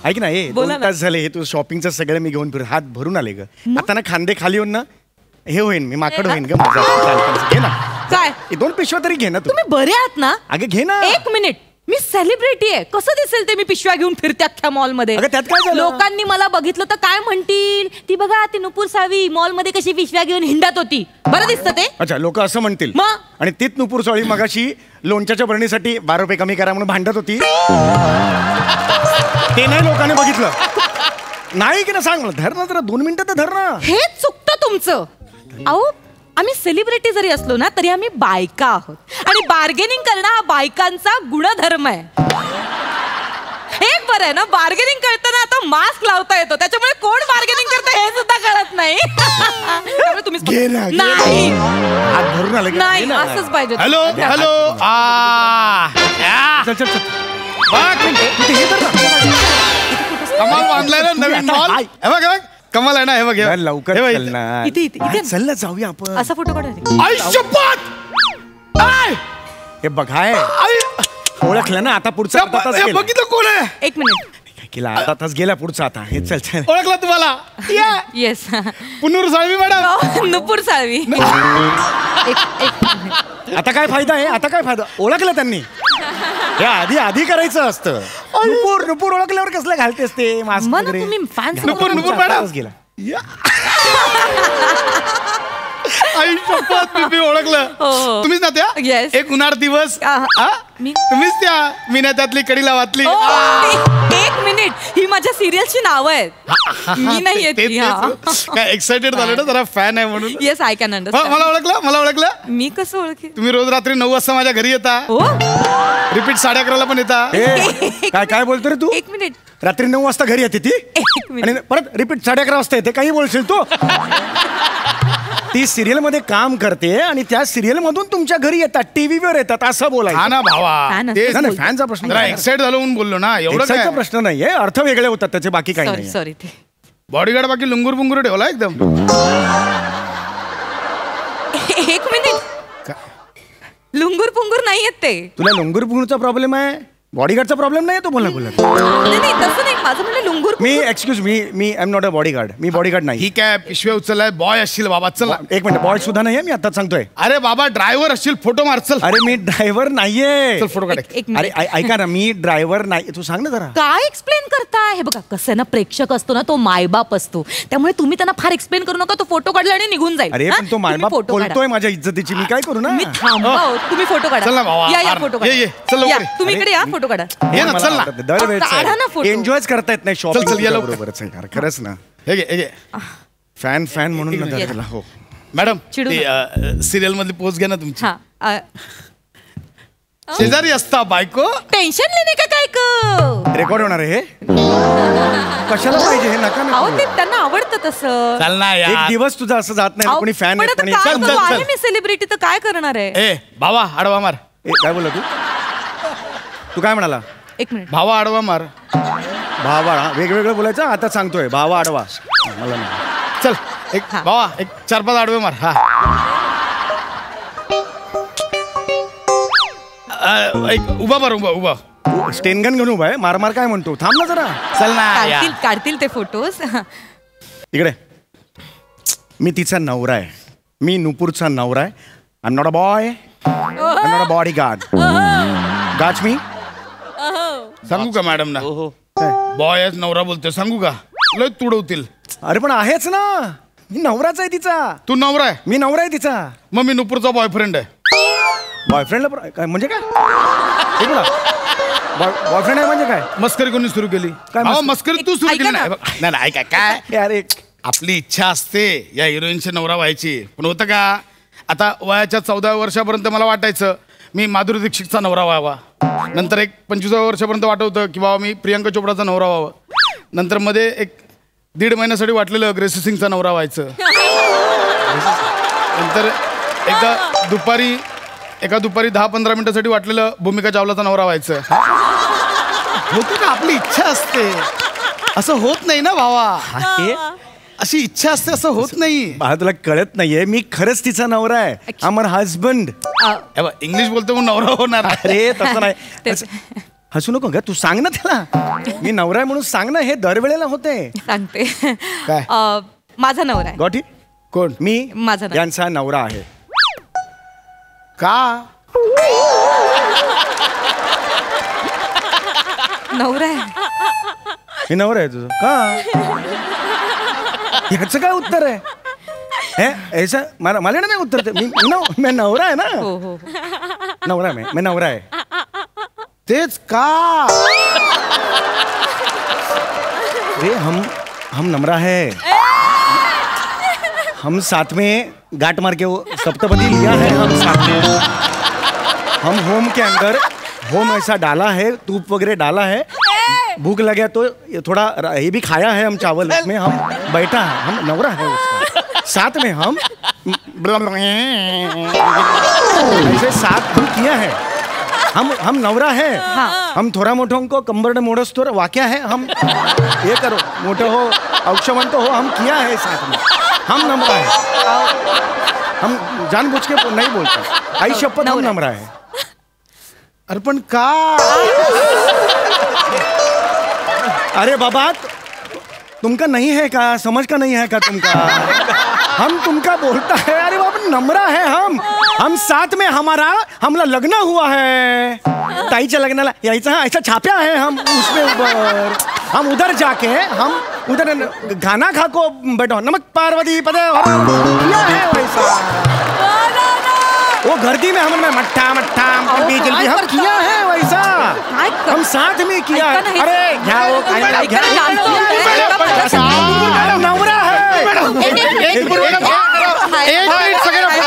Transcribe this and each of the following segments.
ऐक ना, हे 2 तास झाले हे तू शॉपिंगचं सगळं मी घेऊन फिर हात भरून आले ग. आता ना खांदे खाली येऊन ना हे होईन, मी माकड होईन ग. घे ना काय 2 पिशव्या तरी घे ना तू. तुम्ही बरे आहात ना? अगं घे ना. 1 मिनिट, मी सेलिब्रिटी आहे, कसं दिसेल ते मी पिशव्या घेऊन फिरते अख्ख्या मॉल मध्ये. त्यात काय झालं? लोकांनी मला बघितलं तर काय म्हणतील, ती बघा ती नुपूर साळवी मॉल मध्ये कशी पिशव्या घेऊन हिंडत होती. बरं दिसतं ते? अच्छा, लोक असं म्हणतील. मग? आणि तीच नुपूर साळवी मगाशी लोणच्याच्या बरणीसाठी 12 रुपये कमी करा म्हणून भांडत होती. ते नाही लोकांनी बघितलं. नाही की ना, सांग मला. धर ना जरा 2 मिनिटं तर धर ना. हेच चुकतं तुमचं. अहो आम्ही सेलिब्रिटी जरी असलो ना तरी आम्ही बायका आहोत आणि बार्गेनिंग करणं हा बायकांचा गुणधर्म आहे. एक बरं आहे ना, बार्गेनिंग करताना आता मास्क लावता येतो, त्याच्यामुळे कोण बार्गेनिंग करतं हे सुद्धा कळत नाही. तुम्ही नाही नाही असंच पाहिजे. हॅलो हॅलो चल चल चल. कमाल बांधलाय ना नवीन मॉल. हे बघ कमाल आहे ना. हे बघ लवकर चल ना. इथे चल ना जाऊया आपण. असा फोटो काढा. हे बघाय ओळखलं ना आता. पुढचा बघितलं कोण आहे? 1 मिनिट. केला अर्धा तास गेला पुढचा. आता हे चल चल. ओळखला तुम्हाला? Yes Punur Salvi madam. नुपूर साळवी. आता काय फायदा आहे? आता काय फायदा? ओळखलं त्यांनी. हे आधी करायचं असतं. नुपूर ओळखल्यावर कसलं घालतेस ते मास्क वगैरे? तुम्ही फॅन. नुपूर मॅडम गेला. आई शपथ मी ओळखलं. तुम्हीच ना त्या एक उन्हाळ दिवस? तुम्हीच त्या मीनात्यातली कडी लावातली. 1 मिनिट, ही माझ्या सिरियलची नाव आहेत. मी नाही येत. काय एक्साइटेड झालं ना जरा, फॅन आहे म्हणून. Yes I can understand. मला ओळखलं. मी कसं ओळखेन? तुम्ही रोज रात्री 9 वाजता माझ्या घरी येता. रिपीट 11:30 पण येता. काय बोलतो रे तू? 1 मिनिट. रात्री 9 वाजता घरी येते ती आणि परत रिपीट 11:30 वाजता येते. काही बोलशील तू? ती सिरियल मध्ये काम करते आणि त्या सिरियल मधून तुमच्या घरी येतात, टीव्हीवर येतात, असं बोलायचं. हा ना भावा, ते फॅनचा प्रश्न. एक्साइट झालो म्हणून बोललो ना. एवढा प्रश्न नाहीये, अर्थ वेगळे होतात त्याचे, बाकी काही नाही. सॉरी. बॉडीगार्ड बाकी लुंगूर बुंगूर ठेवला एकदम. 1 मिनिट. लुंगूर पुंगूर नाही येत ते. तुला लुंगूर पुंगूरचा प्रॉब्लेम आहे, बॉडीगार्डचा प्रॉब्लेम नाही. तो बोलत नाही तसं नाही. माझं म्हणलं लुंगूर. Excuse me I am not a bodyguard. मी बॉडीगार्ड नाही. ही काय पिशव्या उचललाय? बॉय असशील बाबा. चल 1 मिनिट. बॉय सुद्धा नाहीये मी, आता सांगतोय. अरे बाबा ड्रायव्हर असशील, फोटो मार. चल. अरे मी ड्रायव्हर नाहीये. चल फोटो काढ. अरे ऐका ना, मी ड्रायव्हर नाही. तू सांग ना जरा. काय एक्सप्लेन करताय? हे बघा कसं आहे ना, प्रेक्षक असतो ना तो मायबाप असतो, त्यामुळे तुम्ही त्यांना फार एक्सप्लेन करू नका. तो फोटो काढला आणि निघून जाईल. अरे पण तो मायबाप बोलतोय माझ्या इज्जतीची, मी काय करू ना? मी थांबा. तुम्ही फोटो काढा. चल ना भावा. या फोटो काढा. या तुम्ही इकडे या, फोटो काढा. ये ना, चल ना. एन्जॉयच करता येत नाही शॉपिंग. बरोबरच आहे यार, खरंच ना. हे फॅन म्हणून ना. हो मॅडम, सिरियल मधली पोच घ्या ना तुमची. शेजारी असता बायको. टेन्शन लेणे का काय? रेकॉर्ड होणार आहे हे. कशाला पाहिजे हे? नका ना. ते त्यांना आवडतं तसं. चल ना यार. एक दिवस तुझा असं जात नाही. कोणी फॅन आहे. मी सेलिब्रिटी तर काय करणार आहे? ए भावा आडवा मार. काय बोला तू काय म्हणाला? 1 मिनिट. भावा आडवा मार. भावा वेगवेगळं बोलायचं. आता सांगतोय भावा आडवा. मला नाही. चल एक भावा 4-5 आडवे मार. हा उभा मार. उभा स्टेनगन घेऊन उभा आहे. मार काय म्हणतो? थांब ना जरा. चल ना. काढतील ते फोटोज. इकडे. मी तिचा नवरा आहे. मी नुपूरचा नवरा आहे. I am not a boy. I am not a bodyguard. गाच मी. सांगू का मॅडम ना? बॉय नवरा बोलतोय, सांगू का? लय तुडवतील. अरे पण आहेच ना, मी नवराच आहे तिचा. तू नवरा आहे? मी नवरा आहे तिचा. मग मी नुपूरचा बॉयफ्रेंड आहे. बॉयफ्रेंडला काय म्हणजे काय? बॉयफ्रेंड आहे म्हणजे काय? मस्करी कोणी सुरू केली? काय मस्करी तू सुरू केली? नाही ऐका काय, अरे आपली इच्छा असते या हिरोईनची नवरा व्हायची, पण होतं का? आता वयाच्या 14व्या वर्षापर्यंत मला वाटायचं मी माधुरी दीक्षितचा नवरा व्हावा. नंतर एक 25व्या वर्षापर्यंत वाटत होतं की बाबा मी प्रियंका चोपडाचा नवरा व्हावा. नंतर मध्ये एक 1.5 महिन्यासाठी वाटलेलं ग्रेसी सिंगचा नवरा व्हायचं. नंतर एका दुपारी 10-15 मिनिटासाठी वाटलेलं भूमिका चावलाचा नवरा व्हायचं. होतं का? आपली इच्छा असते. असं होत नाही ना भावा. अशी इच्छा असते, असं होत नाही. तुला कळत नाहीये, मी खरंच तिचा नवरा आहे. आमर हजबंड. इंग्लिश बोलतो मग नवरा होणार. अरे तसं नाही. हसू नको ग, तू सांग ना त्याला. मी नवरा आहे म्हणून सांग ना, हे दरवेळेला होते. सांगते. काय? माझा नवरा आहे. गॉटी कोण? मी माझा नवरा. यांचा नवरा आहे. का? नवरा आहे. मी नवरा आहे तुझं का? ह्याचं काय उत्तर आहे? हे ऐसा मला नाही उत्तर ते. मी नवरा आहे ना. हो हो. नवरा आहे मी नवरा आहे. तेच का? रे हम नमरा है. हम साथ में गांठ मार के वो सप्तपदी लिया है. हम साथ में हम होम के अंदर होम ऐसा डाला है, धूप वगैरह डाला है. भूख लगे तो थोड़ा ये भी खाया है हम चावल में. हम बैठा है, हम नवरा है उसका. साथ में हम ऐसे साथ हम किया है. हम नवरा है. हम थोड़ा मोठों को कंबर मोड़स तो वाक्या है. हम ये करो मोठो हो औक्षवंत हो, हम किया है साथ में. हम नमरा है. हम जानबूझ के नहीं बोलते. आई शपथ हम नमरा है. अरे पण का? अरे बाबा तुमका नहीं है का, समझ का नहीं है का तुमका? हम तुमका बोलता है. अरे बाबा नमरा है. हम साथ में हमला लग्न हुआ है. ताईच्या लग्नाला यायचं ऐसा छाप्या है हम उसमें ऊपर. हम उधर जाके हम उधर गाना खा को बैठो. नमक पार्वती पदे किया है वैसा. वो घरती में हम मट्ठा हम किया है वैसा. हम साथ में किया है. अरे घ्या वो नवरा है. एक मिनिट सगळ्यांना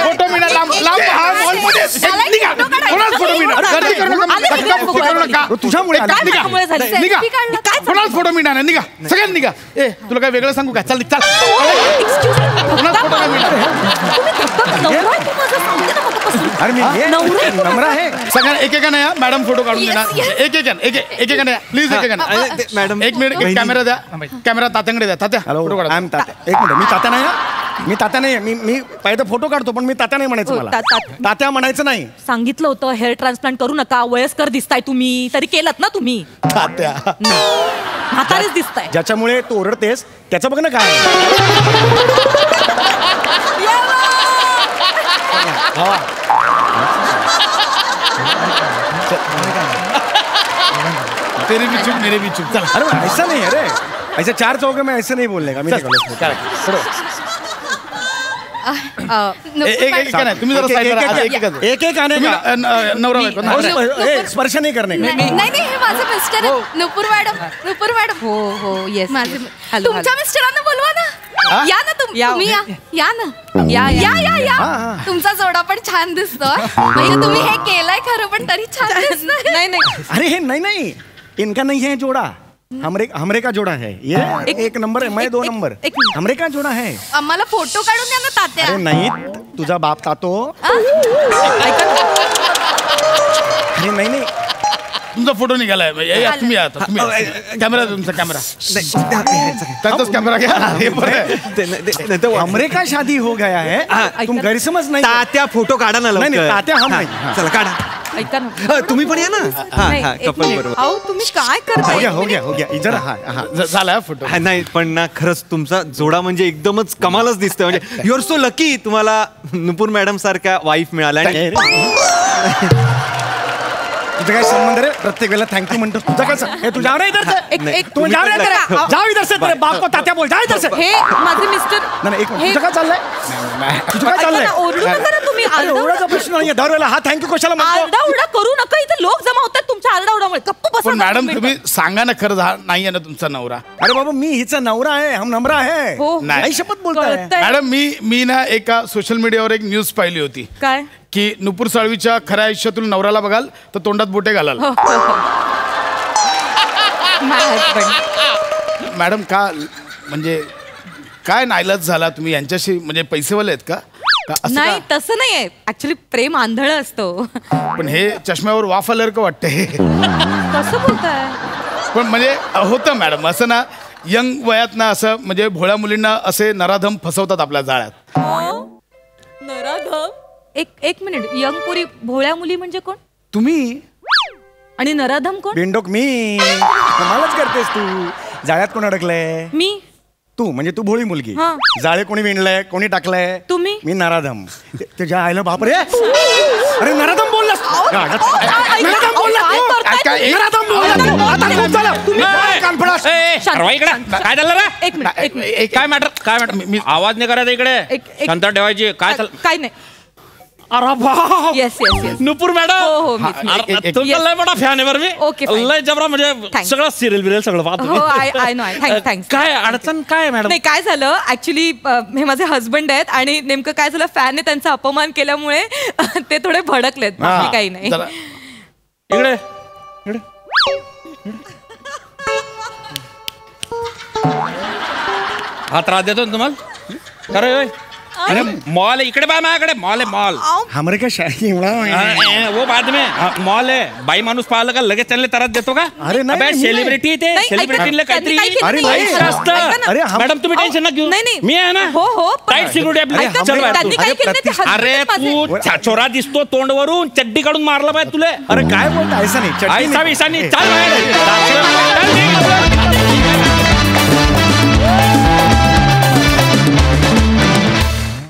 फोटो मिळा. तुझ्यामुळे कोणाच फोटो मिळणार निघा. सगळ्यांनी निघा. ए तुला काय वेगळं सांगू का? चल चल. कोणाच फोटो नाही मिळणार. अरे मी नमरा है. सगळ्यांना एकेकाने या. मॅडम फोटो काढून देणार. एकेकाने या प्लीज. एकेकाने मॅडम एक मिनिट कॅमेरा द्या. कॅमेरा तात्याकडे द्या. तात्या हॅलो फोटो काढा. आय एम तात्या. एक मिनिट. मी तात्या नाही. मी तात्या नाही. मी पहिले फोटो काढतो पण मी तात्या नाही म्हणायचं. हो, मला तात्या म्हणायचं नाही. सांगितलं होतं हेअर ट्रान्सप्लांट करू नका, वयस्कर दिसताय तुम्ही, तरी केलत ना तुम्ही. तात्या म्हातारेच दिसताय. ज्याच्यामुळे तू ओरडतेस त्याचं बघ ना काय. तेरी भी चुप मेरी भी चुप. चला. अरे ऐसा नहीं है रे. ऐसे चार चौके में ऐसे नहीं बोलने का. तुम्ही जरा side ला राहा. एक एक आने का. नवरा बायको. स्पर्श नहीं करने का. नाही हे माझं मिस्टर आहे. नुपूर मॅडम. हो येस. तुमच्या मिस्टरांना बोलवा ना. या ना तुम्ही या ना. या. तुमचा जोडा पण छान दिसतो. म्हणजे तुम्ही हे केलंय खरं पण तरी छान दिसतोय. नाही अरे हे नहीं इनका नहीं है जोड़ा. हमरे का जोड़ा है ये. एक नंबर है. मैं 2 नंबर. हमरे का जोड़ा है. आम्हाला फोटो काढून द्या ना तात्या. अरे नहीं तुझा बाप तातो. अरे नहीं तुमचा फोटो निघालाय. तुम्ही या आता. कॅमेरा तुमचा कॅमेरा. त्यांचाच कॅमेरा घ्या. हमरे का शादी हो गया है. तुम गैरसमझ नहीं. तात्या फोटो काढा ना नहीं लवकर. तात्या हम नहीं. चला काढा. ऐका ना. तुम्ही पण या ना. कपल बरोबर. अहो तुम्ही काय करताय? हो गया इधर. हाँ झाला फोटो. नाही पण ना खरंच तुमचा जोडा म्हणजे एकदमच कमालच दिसतोय. म्हणजे यू आर सो लकी. तुम्हाला नुपूर मॅडम सारख्या वाईफ मिळाल्या. आणि तुझा काय संबंध रे. प्रत्येक वेळेला थँक्यू म्हणतो. तुझा काय हे तू जाव रे इधर से. तू जाव रे इधर. जाव इधर से. तेरे बाप को तात्या बोल. जा इधर से. हे माझे मिस्टर. नाही एक तुझं काय चाललंय. तुझं काय चाललंय. ओरडू नका ना तुम्ही. एवढाचा प्रश्न नाहीये. दरवेळेला हा थँक्यू कशाला म्हणतो. आरडाओरडा करू नका. इथे लोक जमा होतात तुमच्या आरडाओरडामुळे. गप्प बसा. पण मॅडम तुम्ही सांगा ना खरं नाहीये ना तुमचा नवरा. अरे बाबा मी हिचा नवरा आहे. हम नमरा है. हो. नाही शपथ बोलताय. मॅडम मी ना एका सोशल मीडियावर एक न्यूज पाहिली होती काय की नुपूर साळवीच्या खऱ्या आयुष्यातील नवऱ्याला बघाल तर तोंडात बोटे घालाल. मॅडम का म्हणजे काय नाईलाज झाला तुम्ही यांच्याशी. म्हणजे पैसेवाले आहेत का? नाही तसं नाहीये. ऍक्च्युली प्रेम आंधळ असतो. पण हे चष्म्यावर वाफ आल्यासारखं वाटतंय. कसं बोलताय. पण म्हणजे होतं मॅडम असं ना. यंग वयात ना असं म्हणजे भोळ्या मुलींना असे नराधम फसवतात आपल्या जाळ्यात. नराधम. एक मिनिट. यंग पुरी भोळ्या मुली म्हणजे कोण? तुम्ही आणि नराधम कोण? बिंडोक मी. कमालच करतेस तू. जाळ्यात कोण अडकलंय? मी. तू म्हणजे तू भोळी मुलगी. हा. जाळे कोणी विणलंय, कोणी टाकलंय? तुम्ही. मी नराधम. तुझ्या आईला बापरे. अरे नराधम बोललास. नराधम बोललास तू. नराधम बोललास. आता खूप झालं. कॉन्फिडन्स. काय झालं रे? एक मिनिट. काय मॅटर मी आवाज नाही करायचा इकडे. शांत ठेवायची. काय काय नाही. अरे बाप. Yes yes yes. Nupur madam. हो मीच. तुमचा लय मोठा फॅन आहे बरं मी. Okay, fine. लय जबरा म्हणजे Thanks. सगळं सिरियल बिरियल सगळं पाहतो हो आय नो थँक्स. काय अडचण काय मॅडम? नाही काय झालं ऍक्च्युली हे माझे हस्बंड आहेत आणि नेमकं काय झालं फॅनने त्यांचा अपमान केल्यामुळे ते थोडे भडकलेत. बाकी काही नाही. इकडे हा त्रास देतो ना तुम्हाला? अरे अरे मॉल है इकडे बा माझ्याकडे मॉल आहे मॉल. हमरे का शाही वो बाद में मॉल आहे. बाई माणूस पाहिलं का लगेच त्यांना त्रास देतो का? अरे नाही, नाही, सेलिब्रिटी ते नाही, सेलिब्रिटीला ऐका, काहीतरी त्यांनी काही केलं नाही. असतं. अरे मॅडम तुम्ही टेन्शन नका घेऊ. नाही. मी आहे ना. हो पण- टाईट सिक्युरिटी आपली. ऐका, चल बाहेर त्यांनी तू. काही केलं नाही, ते husband अरे आहेत माझे. तू छोरा दिसतो तोंडवरून चड्डी काढून मारला पाहिजे तुले. अरे काय बोलता? ऐसा नाही. चटणी ऐसा नाही. विसा नाही. चाल बाहेर.